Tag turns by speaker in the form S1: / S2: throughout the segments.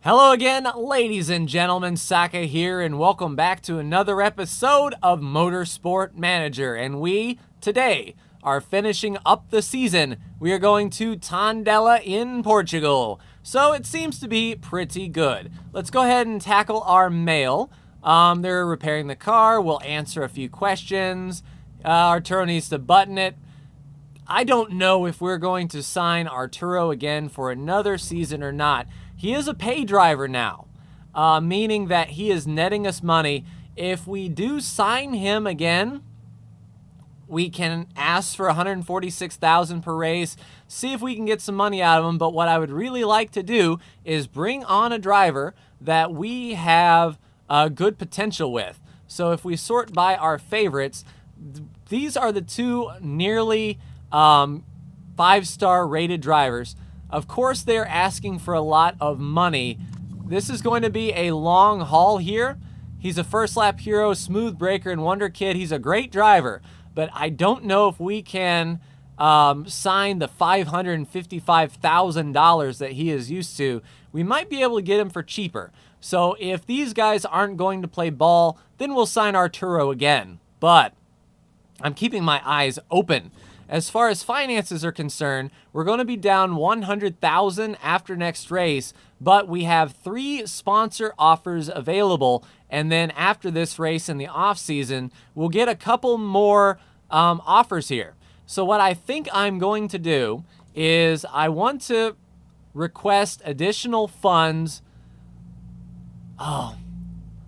S1: Hello again, ladies and gentlemen, Saka here, and welcome back to another episode of Motorsport Manager. And we, today, are finishing up the season. We are going to Tondela in Portugal. So it seems to be pretty good. Let's go ahead and tackle our mail. They're repairing the car. We'll answer a few questions. Arturo needs to button it. I don't know if we're going to sign Arturo again for another season or not. He is a pay driver now, meaning that he is netting us money. If we do sign him again, we can ask for $146,000 per race, see if we can get some money out of him. But what I would really like to do is bring on a driver that we have good potential with. So if we sort by our favorites, these are the two nearly 5-star rated drivers. Of course, they're asking for a lot of money. This is going to be a long haul here. He's a first lap hero, smooth breaker, and wonder kid. He's a great driver, but I don't know if we can sign the $555,000 that he is used to. We might be able to get him for cheaper. So if these guys aren't going to play ball, then we'll sign Arturo again. But I'm keeping my eyes open. As far as finances are concerned, we're going to be down $100,000 after next race, but we have 3 sponsor offers available, and then after this race in the off season, we'll get a couple more offers here. So what I think I'm going to do is I want to request additional funds. Oh,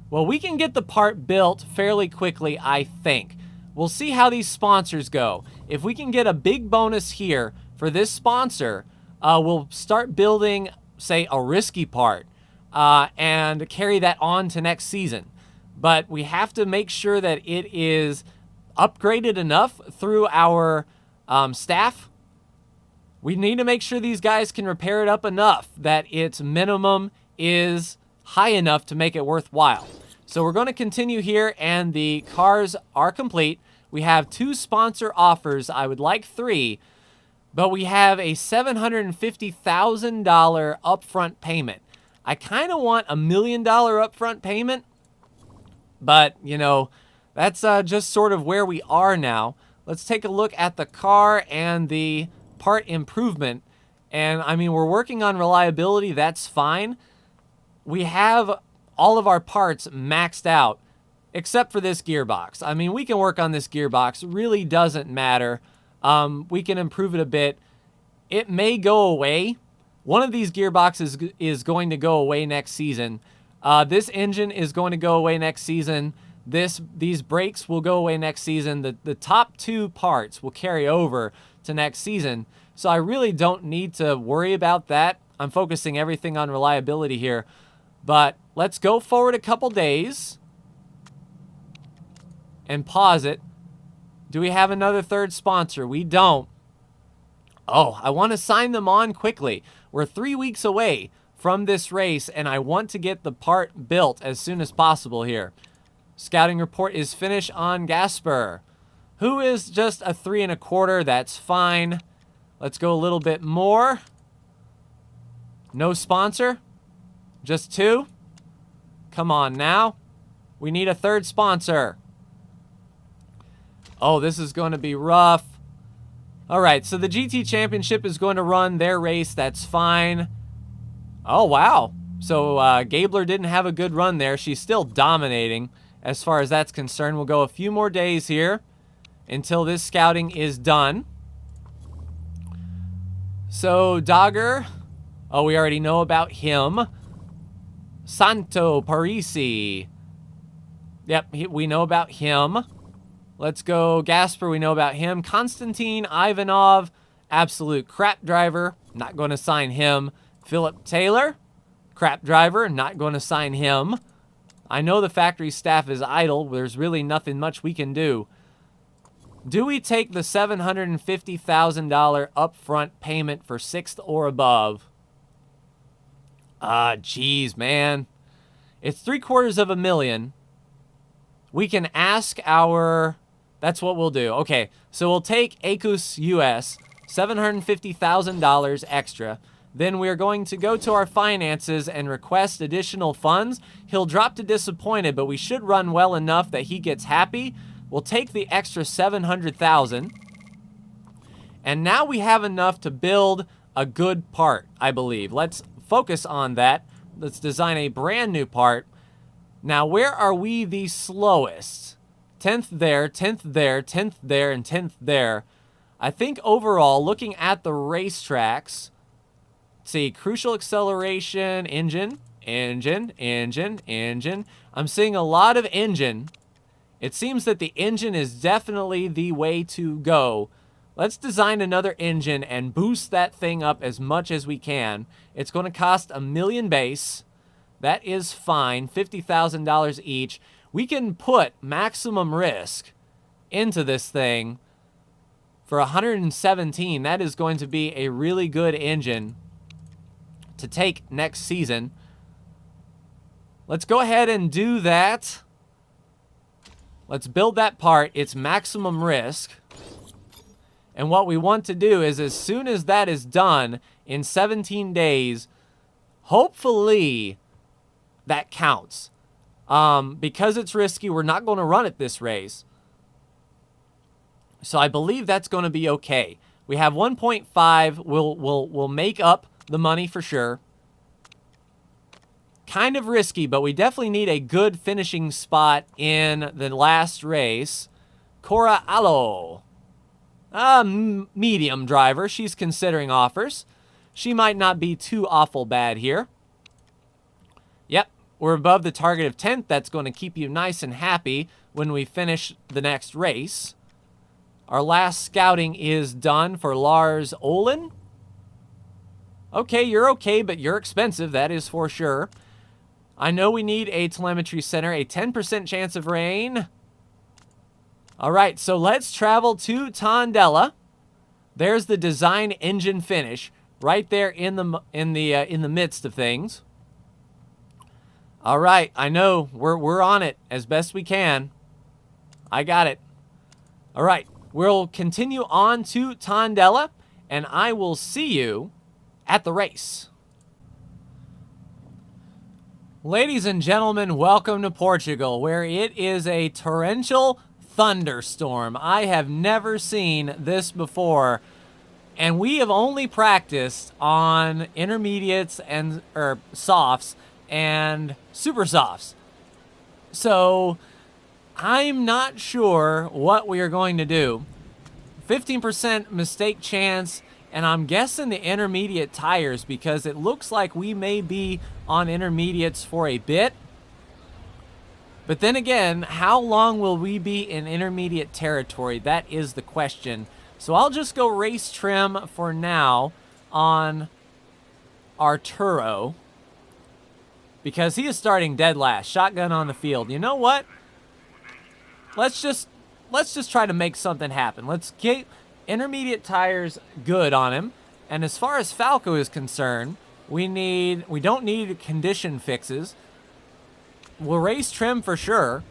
S1: well, we can get the part built fairly quickly, I think. We'll see how these sponsors go. If we can get a big bonus here for this sponsor, we'll start building, say, a risky part and carry that on to next season. But we have to make sure that it is upgraded enough through our staff. We need to make sure these guys can repair it up enough that its minimum is high enough to make it worthwhile. So we're going to continue here, and the cars are complete. We have 2 sponsor offers. I would like 3, but we have a $750,000 upfront payment. I kind of want $1 million upfront payment, but, you know, that's just sort of where we are now. Let's take a look at the car and the part improvement. And, I mean, we're working on reliability. That's fine. We have all of our parts maxed out, except for this gearbox. I mean, we can work on this gearbox. It really doesn't matter. We can improve it a bit. It may go away. One of these gearboxes is going to go away next season. This engine is going to go away next season. These brakes will go away next season. The top 2 parts will carry over to next season. So I really don't need to worry about that. I'm focusing everything on reliability here. But let's go forward a couple days and pause it. Do we have another 3rd sponsor? We don't. Oh, I want to sign them on quickly. We're 3 weeks away from this race, and I want to get the part built as soon as possible here. Scouting report is finished on Gasper, who is just a 3 1/4. That's fine. Let's go a little bit more. No sponsor. Just 2? Come on now. We need a 3rd sponsor. Oh, this is going to be rough. All right, so the GT Championship is going to run their race. That's fine. Oh, wow. So Gabler didn't have a good run there. She's still dominating as far as that's concerned. We'll go a few more days here until this scouting is done. So Dogger. Oh, we already know about him. Santo Parisi. Yep, we know about him. Let's go Gasper. We know about him. Konstantin Ivanov. Absolute crap driver. Not going to sign him. Philip Taylor. Crap driver. Not going to sign him. I know the factory staff is idle. There's really nothing much we can do. Do we take the $750,000 upfront payment for 6th or above? Geez, man. It's $750,000. We can ask our... That's what we'll do. Okay, so we'll take Asus US, $750,000 extra. then we're going to go to our finances and request additional funds. He'll drop to disappointed, but we should run well enough that he gets happy. We'll take the extra 700,000. And now we have enough to build a good part, I believe. Let's focus on that. Let's design a brand new part. Now, where are we the slowest? 10th there, 10th there, 10th there, and 10th there. I think overall, looking at the racetracks, let's see, crucial acceleration, engine. I'm seeing a lot of engine. It seems that the engine is definitely the way to go. Let's design another engine and boost that thing up as much as we can. It's going to cost $1 million base. That is fine, $50,000 each. We can put maximum risk into this thing for 117. That is going to be a really good engine to take next season. Let's go ahead and do that. Let's build that part. It's maximum risk. And what we want to do is, as soon as that is done, in 17 days, hopefully that counts. Because it's risky, we're not going to run it this race. So I believe that's going to be okay. We have 1.5. We'll make up the money for sure. Kind of risky, but we definitely need a good finishing spot in the last race. Cora Allo. Medium driver. She's considering offers. She might not be too awful bad here. Yep, we're above the target of 10th. That's going to keep you nice and happy when we finish the next race. Our last scouting is done for Lars Olin. Okay, you're okay, but you're expensive. That is for sure. I know we need a telemetry center. A 10% chance of rain. All right, so let's travel to Tondela. There's the design engine finish right there in the midst of things. All right, I know we're on it as best we can. I got it. All right, we'll continue on to Tondela, and I will see you at the race. Ladies and gentlemen, welcome to Portugal, where it is a torrential thunderstorm. I have never seen this before, and we have only practiced on intermediates and softs and super softs. So I'm not sure what we are going to do. 15% mistake chance, and I'm guessing the intermediate tires because it looks like we may be on intermediates for a bit. But then again, how long will we be in intermediate territory? That is the question. So I'll just go race trim for now on Arturo, because he is starting dead last. Shotgun on the field. You know what? Let's just try to make something happen. Let's get intermediate tires good on him. And as far as Falco is concerned, we don't need condition fixes. We'll race trim for sure.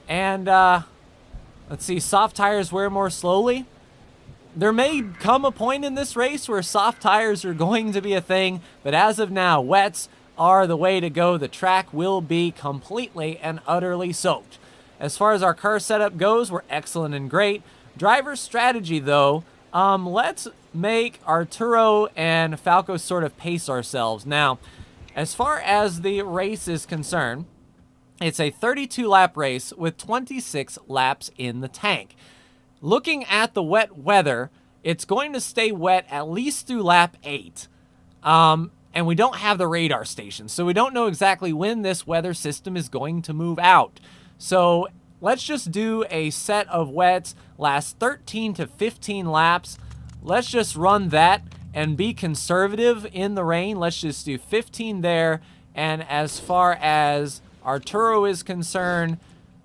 S1: And let's see, soft tires wear more slowly. There may come a point in this race where soft tires are going to be a thing, but as of now, wets are the way to go. The track will be completely and utterly soaked. As far as our car setup goes, we're excellent and great. Driver strategy, though, let's make Arturo and Falco sort of pace ourselves. Now, as far as the race is concerned, it's a 32-lap race with 26 laps in the tank. Looking at the wet weather, it's going to stay wet at least through lap 8. And we don't have the radar station, so we don't know exactly when this weather system is going to move out. So let's just do a set of wets, last 13 to 15 laps. Let's just run that and be conservative in the rain. Let's just do 15 there. And as far as Arturo is concerned,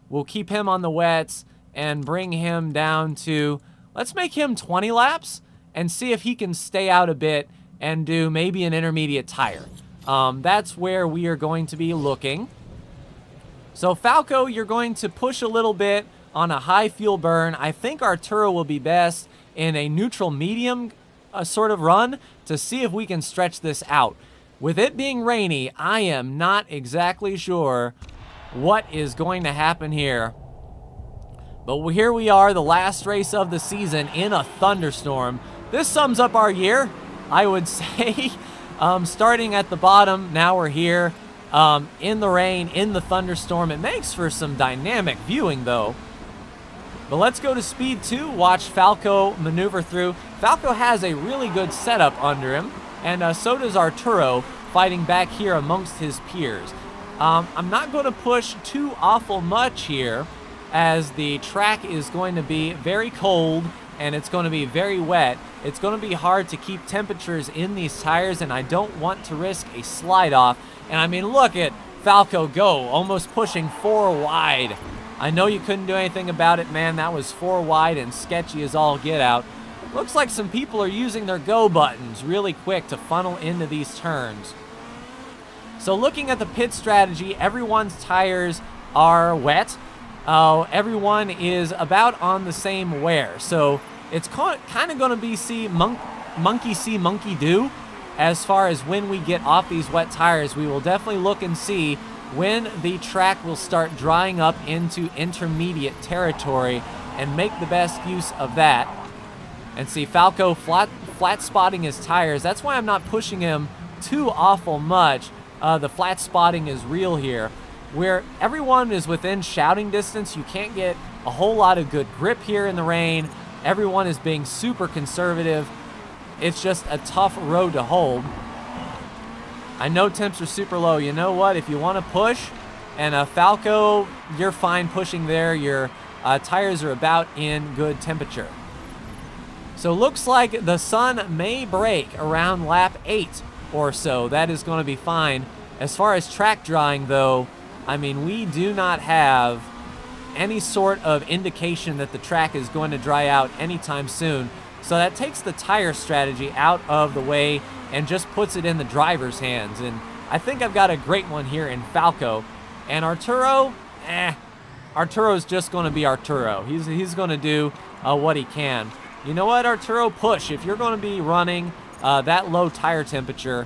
S1: we'll keep him on the wets and bring him down to, let's make him 20 laps and see if he can stay out a bit and do maybe an intermediate tire. That's where we are going to be looking. So Falco, you're going to push a little bit on a high fuel burn. I think Arturo will be best in a neutral medium sort of run to see if we can stretch this out. With it being rainy, I am not exactly sure what is going to happen here. But here we are, the last race of the season in a thunderstorm. This sums up our year, I would say. Starting at the bottom, now we're here in the rain, in the thunderstorm. It makes for some dynamic viewing, though. But let's go to speed 2, watch Falco maneuver through. Falco has a really good setup under him, and so does Arturo, fighting back here amongst his peers. I'm not going to push too awful much here, as the track is going to be very cold and it's going to be very wet. It's going to be hard to keep temperatures in these tires, and I don't want to risk a slide off. And I mean, look at Falco go, almost pushing 4 wide. I know you couldn't do anything about it, man. That was 4 wide and sketchy as all get out. Looks like some people are using their go buttons really quick to funnel into these turns. So looking at the pit strategy, everyone's tires are wet. Everyone is about on the same wear. So it's kind of going to be monkey see, monkey do. As far as when we get off these wet tires, we will definitely look and see when the track will start drying up into intermediate territory and make the best use of that. And see Falco flat spotting his tires. That's why I'm not pushing him too awful much. The flat spotting is real here. Where everyone is within shouting distance, you can't get a whole lot of good grip here in the rain. Everyone is being super conservative. It's just a tough road to hold. I know temps are super low. You know what? If you want to push, and Falco, you're fine pushing there. Your tires are about in good temperature. So looks like the sun may break around lap 8 or so. That is going to be fine. As far as track drying, though, I mean, we do not have any sort of indication that the track is going to dry out anytime soon. So that takes the tire strategy out of the way and just puts it in the driver's hands. And I think I've got a great one here in Falco. And Arturo, Arturo's just going to be Arturo. He's going to do what he can. You know what, Arturo? Push. If you're going to be running that low tire temperature,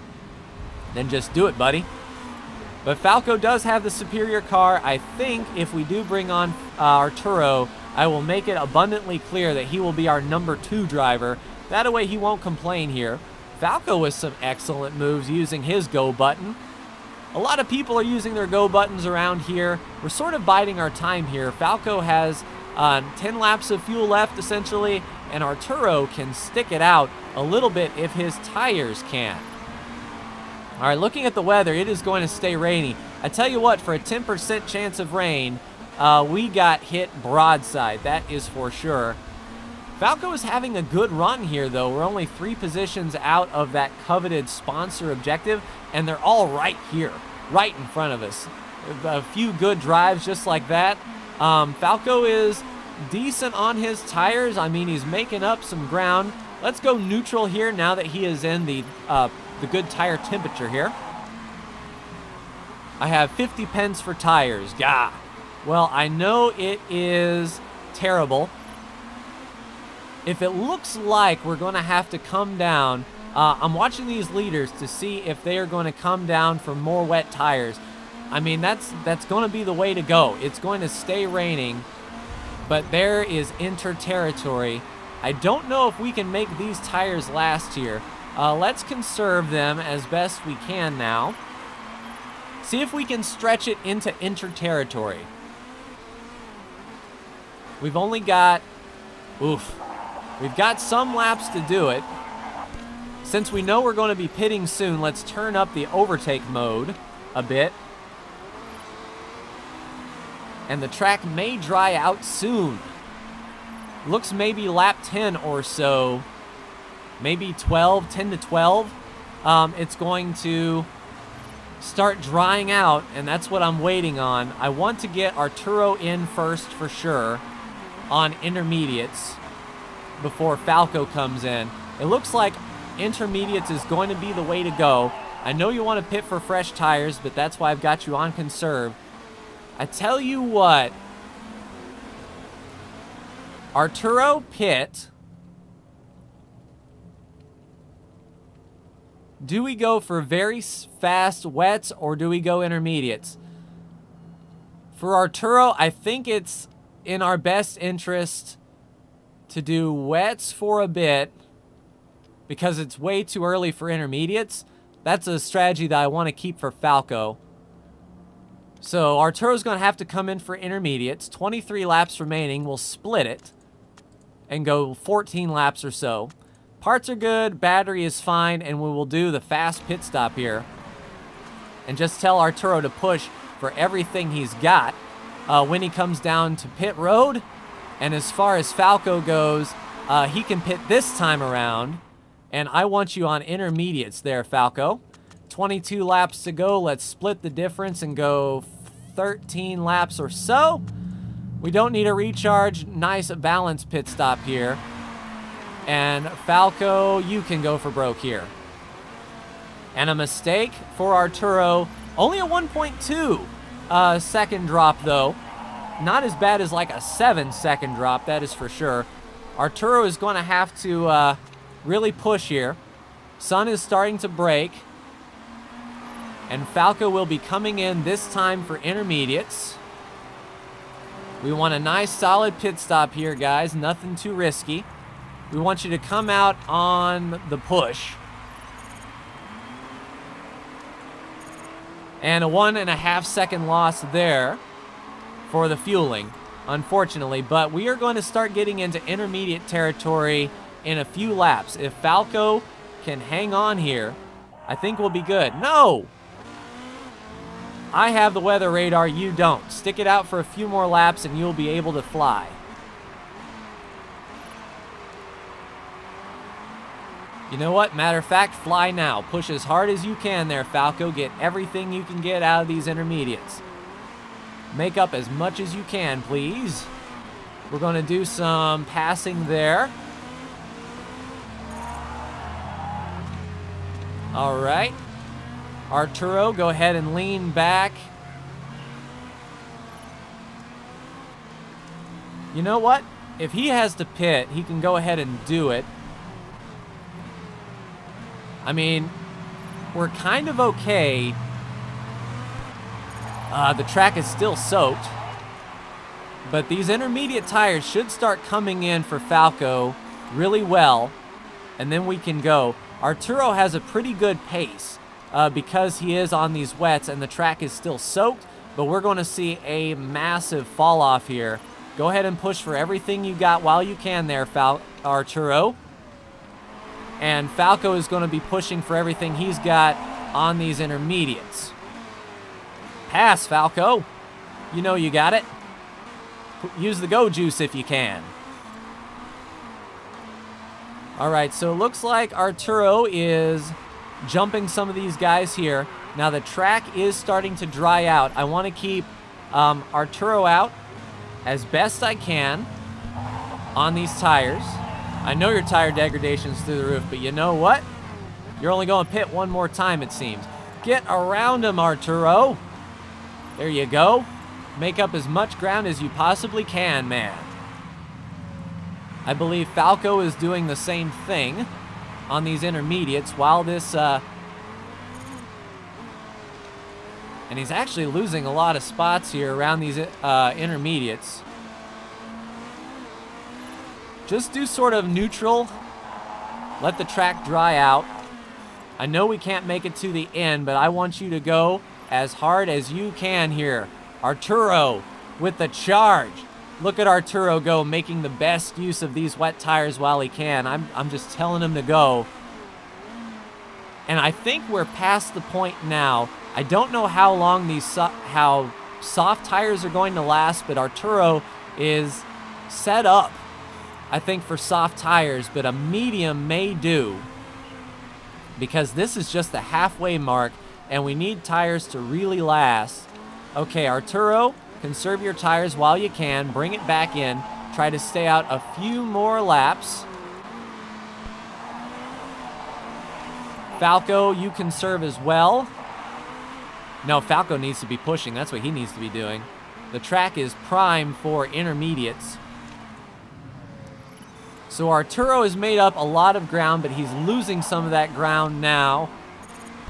S1: then just do it, buddy. But Falco does have the superior car. I think if we do bring on Arturo, I will make it abundantly clear that he will be our number 2 driver. That way he won't complain here. Falco with some excellent moves using his go button. A lot of people are using their go buttons around here. We're sort of biding our time here. Falco has 10 laps of fuel left, essentially, and Arturo can stick it out a little bit if his tires can't. All right, looking at the weather, it is going to stay rainy. I tell you what, for a 10% chance of rain, we got hit broadside. That is for sure. Falco is having a good run here, though. We're only 3 positions out of that coveted sponsor objective, and they're all right here, right in front of us. A few good drives just like that. Falco is decent on his tires. I mean, he's making up some ground. Let's go neutral here now that he is in the good tire temperature here. I have 50 pence for tires. Gah. Well, I know it is terrible. If it looks like we're going to have to come down, I'm watching these leaders to see if they are going to come down for more wet tires. I mean, that's going to be the way to go. It's going to stay raining, but there is inter-territory. I don't know if we can make these tires last here. Let's conserve them as best we can now. See if we can stretch it into inter-territory. We've only got... We've got some laps to do it. Since we know we're going to be pitting soon, let's turn up the overtake mode a bit. And the track may dry out soon. Looks maybe lap 10 or so. Maybe 12, 10 to 12. It's going to start drying out, and that's what I'm waiting on. I want to get Arturo in first for sure on intermediates before Falco comes in. It looks like intermediates is going to be the way to go. I know you want to pit for fresh tires, but that's why I've got you on conserve. I tell you what, Arturo, pit. Do we go for very fast wets or do we go intermediates? For Arturo, I think it's in our best interest to do wets for a bit because it's way too early for intermediates. That's a strategy that I want to keep for Falco. So Arturo's going to have to come in for intermediates. 23 laps remaining. We'll split it and go 14 laps or so. Parts are good, battery is fine, and we will do the fast pit stop here. And just tell Arturo to push for everything he's got when he comes down to pit road. And as far as Falco goes, he can pit this time around. And I want you on intermediates there, Falco. 22 laps to go. Let's split the difference and go 13 laps or so. We don't need a recharge. Nice balanced pit stop here. And Falco, you can go for broke here. And a mistake for Arturo. Only a 1.2 second drop, though. Not as bad as like a 7-second drop, that is for sure. Arturo is going to have to really push here. Sun is starting to break. And Falco will be coming in this time for intermediates. We want a nice solid pit stop here, guys. Nothing too risky. We want you to come out on the push. And a 1.5 second loss there for the fueling, unfortunately. But we are going to start getting into intermediate territory in a few laps. If Falco can hang on here, I think we'll be good. No! I have the weather radar, you don't. Stick it out for a few more laps and you'll be able to fly. You know what? Matter of fact, fly now. Push as hard as you can there, Falco. Get everything you can get out of these intermediates. Make up as much as you can, please. We're going to do some passing there. All right. Arturo, go ahead and lean back. You know what? If he has to pit, he can go ahead and do it. I mean, we're kind of okay. The track is still soaked. But these intermediate tires should start coming in for Falco really well. And then we can go. Arturo has a pretty good pace because he is on these wets and the track is still soaked. But we're going to see a massive fall off here. Go ahead and push for everything you got while you can there, Arturo. And Falco is going to be pushing for everything he's got on these intermediates. Pass, Falco. You know you got it. Use the go juice if you can. All right, so it looks like Arturo is jumping some of these guys here. Now the track is starting to dry out. I want to keep Arturo out as best I can on these tires. I know your tire degradation is through the roof, but you know what? You're only going to pit one more time, it seems. Get around him, Arturo. There you go. Make up as much ground as you possibly can, man. I believe Falco is doing the same thing on these intermediates while this... and he's actually losing a lot of spots here around these intermediates. Just do sort of neutral. Let the track dry out. I know we can't make it to the end, but I want you to go as hard as you can here. Arturo with the charge. Look at Arturo go, making the best use of these wet tires while he can. I'm just telling him to go. And I think we're past the point now. I don't know how long these how soft tires are going to last, but Arturo is set up, I think, for soft tires, but a medium may do, because this is just the halfway mark and we need tires to really last. Okay, Arturo, conserve your tires while you can. Bring it back in. Try to stay out a few more laps. Falco, you conserve as well. No, Falco needs to be pushing. That's what he needs to be doing. The track is prime for intermediates. So Arturo has made up a lot of ground, but he's losing some of that ground now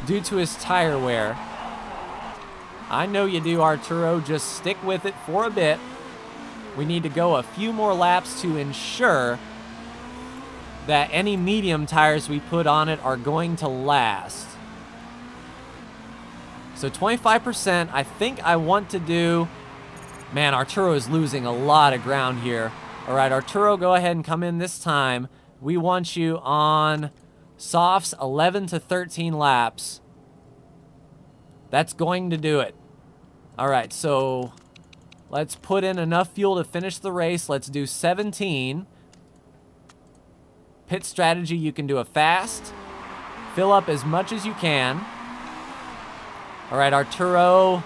S1: due to his tire wear. I know you do, Arturo. Just stick with it for a bit. We need to go a few more laps to ensure that any medium tires we put on it are going to last. So 25%, I think I want to do... Man, Arturo is losing a lot of ground here. All right, Arturo, go ahead and come in this time. We want you on softs 11 to 13 laps. That's going to do it. All right, so let's put in enough fuel to finish the race. Let's do 17. Pit strategy, you can do a fast. Fill up as much as you can. All right, Arturo,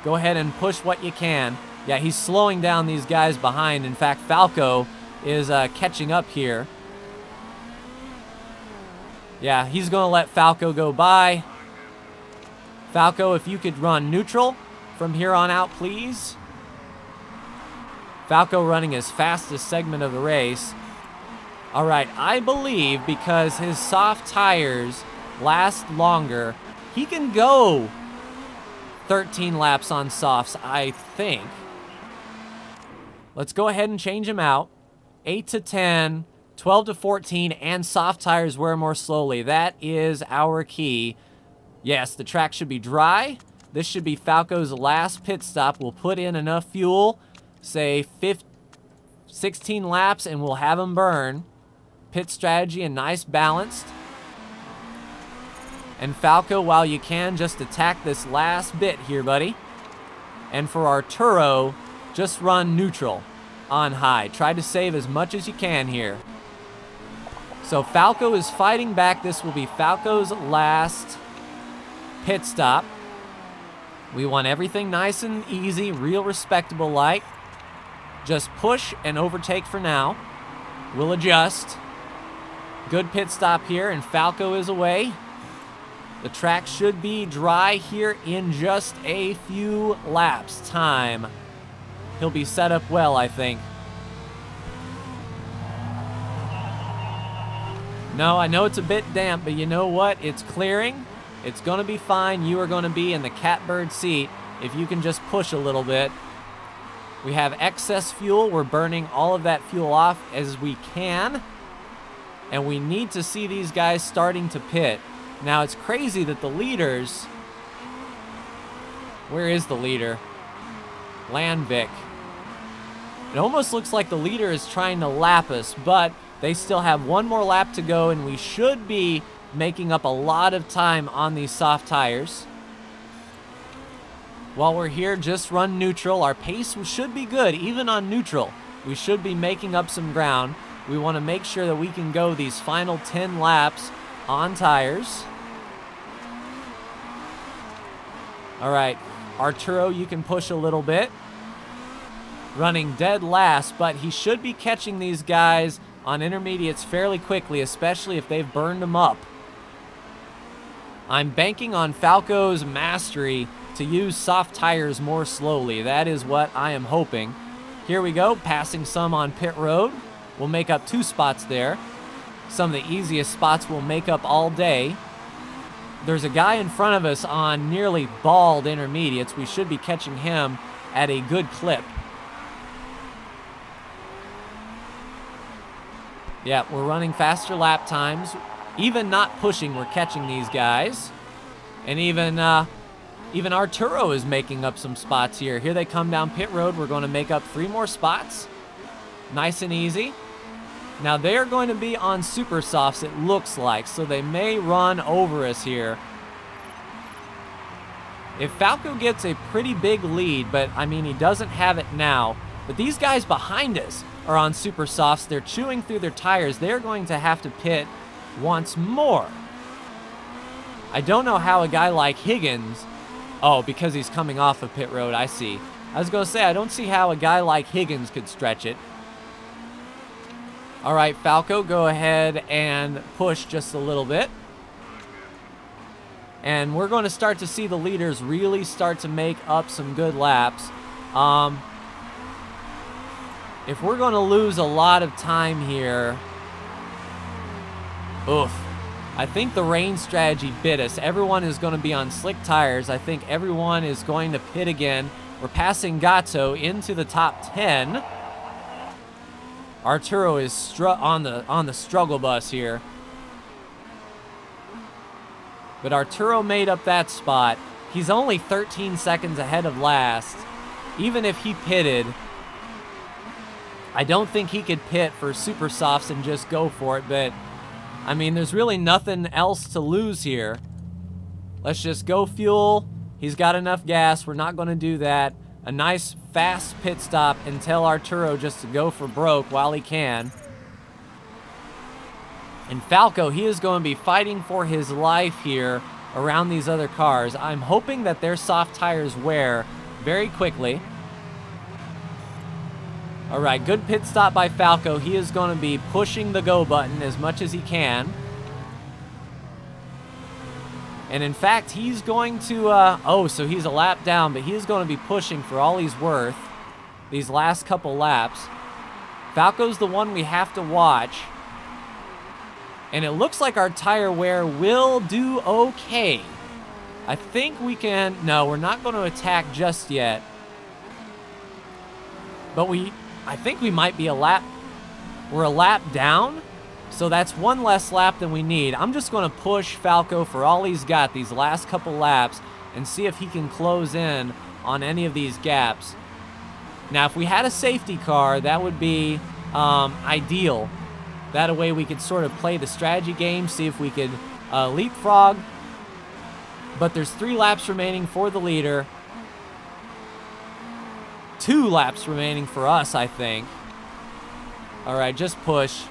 S1: go ahead and push what you can. Yeah, he's slowing down these guys behind. In fact, Falco is catching up here. Yeah, he's going to let Falco go by. Falco, if you could run neutral from here on out, please. Falco running his fastest segment of the race. All right, I believe because his soft tires last longer, he can go 13 laps on softs, I think. Let's go ahead and change him out. 8 to 10, 12 to 14, and soft tires wear more slowly. That is our key. Yes, the track should be dry. This should be Falco's last pit stop. We'll put in enough fuel, say 16 laps, and we'll have him burn. Pit strategy and nice balanced. And Falco, while you can, just attack this last bit here, buddy. And for Arturo, just run neutral on high. Try to save as much as you can here. So Falco is fighting back. This will be Falco's last pit stop. We want everything nice and easy, real respectable like. Just push and overtake for now. We'll adjust. Good pit stop here, and Falco is away. The track should be dry here in just a few laps' time. He'll be set up well, I think. No, I know it's a bit damp, but you know what? It's clearing. It's going to be fine. You are going to be in the catbird seat if you can just push a little bit. We have excess fuel. We're burning all of that fuel off as we can. And we need to see these guys starting to pit. Now, it's crazy that the leaders... Where is the leader? Landvik. It almost looks like the leader is trying to lap us, but they still have one more lap to go, and we should be making up a lot of time on these soft tires. While we're here, just run neutral. Our pace should be good, even on neutral. We should be making up some ground. We want to make sure that we can go these final 10 laps on tires. All right, Arturo, you can push a little bit. Running dead last, but he should be catching these guys on intermediates fairly quickly, especially if they've burned them up. I'm banking on Falco's mastery to use soft tires more slowly. That is what I am hoping. Here we go, passing some on pit road. We'll make up 2 spots there. Some of the easiest spots we'll make up all day. There's a guy in front of us on nearly bald intermediates. We should be catching him at a good clip. Yeah, we're running faster lap times. Even not pushing, we're catching these guys. And even Arturo is making up some spots here. Here they come down pit road. We're going to make up 3 more spots. Nice and easy. Now they're going to be on super softs, it looks like, so they may run over us here. If Falco gets a pretty big lead, but I mean, he doesn't have it now, but these guys behind us are on super softs. They're chewing through their tires. They're going to have to pit once more. I don't know how a guy like Higgins... Oh, because he's coming off of pit road, I see. I was going to say, I don't see how a guy like Higgins could stretch it. All right, Falco, go ahead and push just a little bit. And we're going to start to see the leaders really start to make up some good laps. If we're going to lose a lot of time here... Oof. I think the rain strategy bit us. Everyone is going to be on slick tires. I think everyone is going to pit again. We're passing Gato into the top 10. Arturo is on the struggle bus here. But Arturo made up that spot. He's only 13 seconds ahead of last. Even if he pitted, I don't think he could pit for super softs and just go for it. But, I mean, there's really nothing else to lose here. Let's just go fuel. He's got enough gas. We're not going to do that. A nice, fast pit stop and tell Arturo just to go for broke while he can. And Falco, he is going to be fighting for his life here around these other cars. I'm hoping that their soft tires wear very quickly. All right, good pit stop by Falco. He is going to be pushing the go button as much as he can. And in fact, he's going to, so he's a lap down, but he's going to be pushing for all he's worth these last couple laps. Falco's the one we have to watch. And it looks like our tire wear will do okay. I think we can, no, we're not going to attack just yet. But I think we might be we're a lap down. So that's one less lap than we need. I'm just going to push Falco for all he's got these last couple laps and see if he can close in on any of these gaps. Now, if we had a safety car, that would be ideal. That way we could sort of play the strategy game, see if we could leapfrog. But there's 3 laps remaining for the leader. 2 laps remaining for us, I think. All right, just push.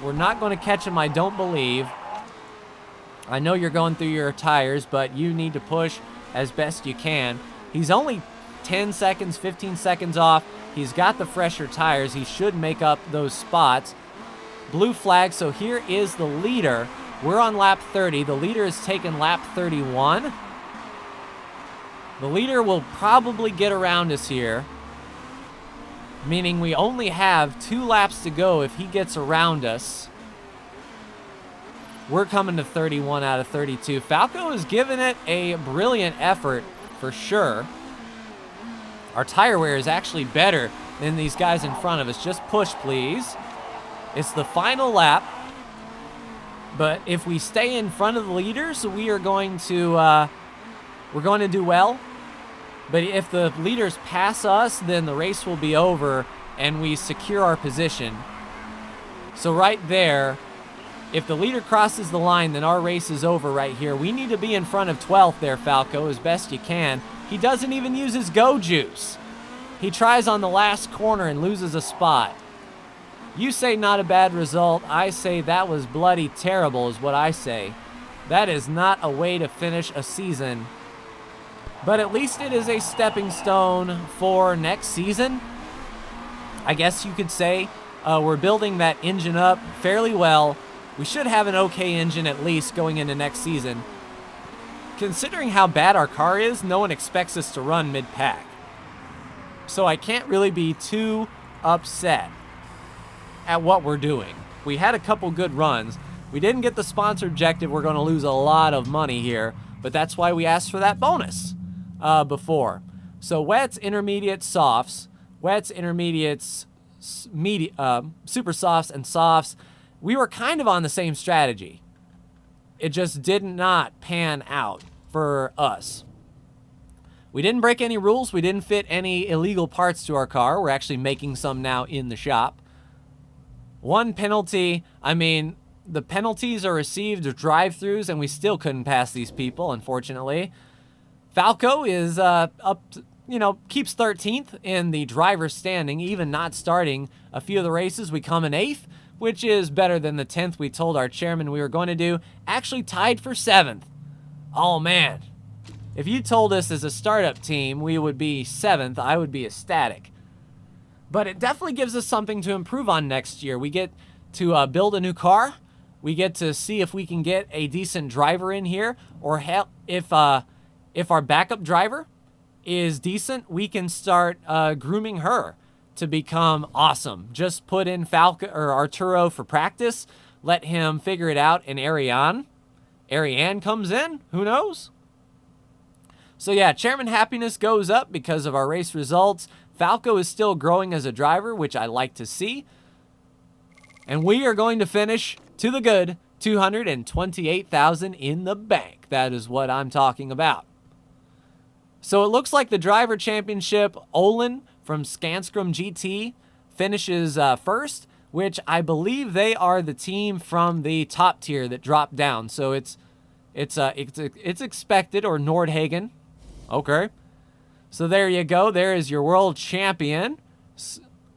S1: We're not going to catch him, I don't believe. I know you're going through your tires, but you need to push as best you can. He's only 10 seconds, 15 seconds off. He's got the fresher tires. He should make up those spots. Blue flag, so here is the leader. We're on lap 30. The leader has taken lap 31. The leader will probably get around us here, meaning we only have 2 laps to go if he gets around us. We're coming to 31 out of 32. Falco is giving it a brilliant effort for sure. Our tire wear is actually better than these guys in front of us. Just push, please. It's the final lap. But if we stay in front of the leaders, we are going to do well. But if the leaders pass us, then the race will be over and we secure our position. So right there, if the leader crosses the line, then our race is over right here. We need to be in front of 12th there, Falco, as best you can. He doesn't even use his go juice. He tries on the last corner and loses a spot. You say not a bad result. I say that was bloody terrible is what I say. That is not a way to finish a season. But at least it is a stepping stone for next season. I guess you could say we're building that engine up fairly well. We should have an okay engine at least going into next season. Considering how bad our car is, no one expects us to run mid-pack. So I can't really be too upset at what we're doing. We had a couple good runs. We didn't get the sponsor objective. We're going to lose a lot of money here, but that's why we asked for that bonus before. So wets, intermediate, softs. Wets, intermediates, super softs, and softs. We were kind of on the same strategy. It just did not pan out for us. We didn't break any rules. We didn't fit any illegal parts to our car. We're actually making some now in the shop. One penalty, I mean, the penalties are received drive-thrus, and we still couldn't pass these people, unfortunately. Falco is keeps 13th in the driver's standing, even not starting a few of the races. We come in 8th, which is better than the 10th we told our chairman we were going to do. Actually tied for 7th. Oh, man. If you told us as a startup team we would be 7th, I would be ecstatic. But it definitely gives us something to improve on next year. We get to build a new car. We get to see if we can get a decent driver in here, or if our backup driver is decent, we can start grooming her to become awesome. Just put in Falco or Arturo for practice. Let him figure it out in Ariane. Ariane comes in. Who knows? So yeah, Chairman Happiness goes up because of our race results. Falco is still growing as a driver, which I like to see. And we are going to finish to the good, 228,000 in the bank. That is what I'm talking about. So it looks like the driver championship, Olin from Scanscrum GT finishes first, which I believe they are the team from the top tier that dropped down. So it's expected, or Nordhagen. Okay. So there you go. There is your world champion,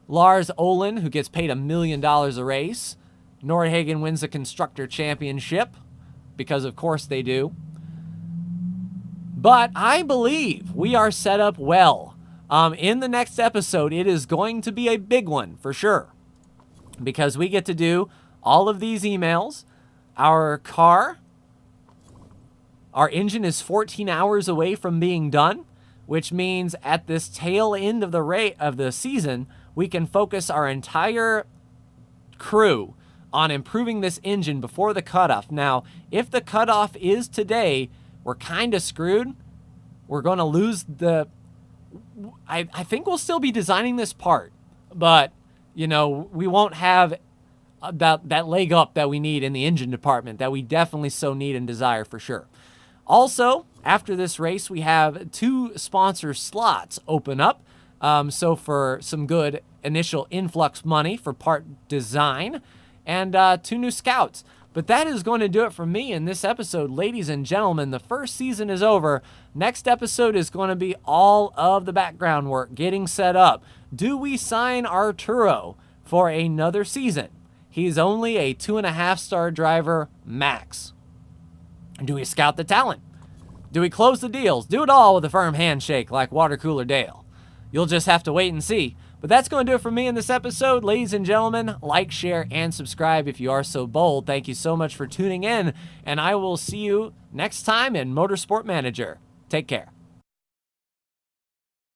S1: Lars Olin, who gets paid $1 million a race. Nordhagen wins the constructor championship, because of course they do. But I believe we are set up well. In the next episode, it is going to be a big one for sure, because we get to do all of these emails. Our engine is 14 hours away from being done, which means at this tail end of the season, we can focus our entire crew on improving this engine before the cutoff. Now, if the cutoff is today, we're kind of screwed. We're going to lose the... I think we'll still be designing this part, but, you know, we won't have that leg up that we need in the engine department that we definitely so need and desire for sure. Also, after this race, we have 2 sponsor slots open up. So for some good initial influx money for part design, and 2 new scouts. But that is going to do it for me in this episode, ladies and gentlemen. The first season is over. Next episode is going to be all of the background work, getting set up. Do we sign Arturo for another season? He's only a 2.5-star driver max. Do we scout the talent? Do we close the deals? Do it all with a firm handshake like Water Cooler Dale. You'll just have to wait and see. But that's going to do it for me in this episode. Ladies and gentlemen, like, share, and subscribe if you are so bold. Thank you so much for tuning in, and I will see you next time in Motorsport Manager. Take care.